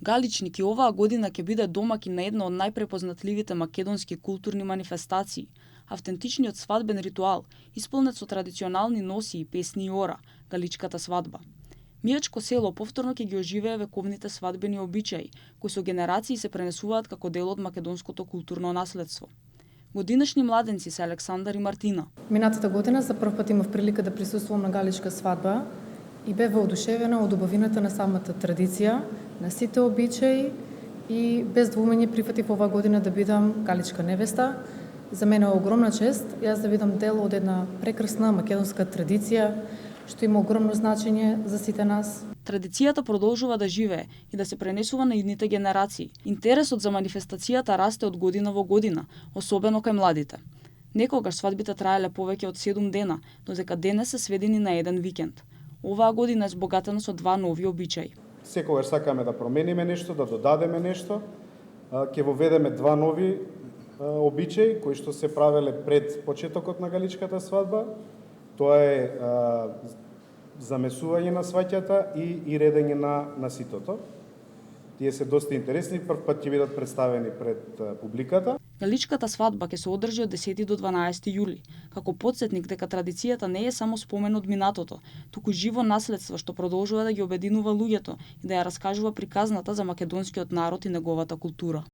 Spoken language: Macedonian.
Галичник и оваа година ќе биде домакин на една од најпрепознатливите македонски културни манифестации, автентичниот свадбен ритуал, исполнет со традиционални носии, песни и ора, галичката свадба. Мијачко село повторно ќе ги оживее вековните свадбени обичаи, кои со генерации се пренесуваат како дел од македонското културно наследство. Годинешни младенци се Александар и Мартина. Минатата година за прв пат имав прилика да присуствувам на галичка свадба и бев воодушевена од убавината на самата традиција, на сите обичаи и без двумење прифатив оваа година да бидам галичка невеста. За мене е огромна чест јас да бидам дел од една прекрасна македонска традиција, што има огромно значење за сите нас. Традицијата продолжува да живее и да се пренесува на идните генерации. Интересот за манифестацијата расте од година во година, особено кај младите. Некогаш свадбите траеле повеќе од 7 дена, додека денес се сведени на еден викенд. Оваа година е збогатена со 2 нови обичаи. Секогаш сакаме да промениме нешто, да додадеме нешто. Ќе воведеме 2 нови обичаи кои што се правеле пред почетокот на галичката свадба. Тоа е замесување на сваќата и редење на ситото. Тие се доста интересни, прв пат ќе бидат представени пред публиката. Галичката свадба ќе се одржи од 10 до 12 јули, како потсетник дека традицијата не е само спомен од минатото, туку живо наследство што продолжува да ги обединува луѓето и да ја раскажува приказната за македонскиот народ и неговата култура.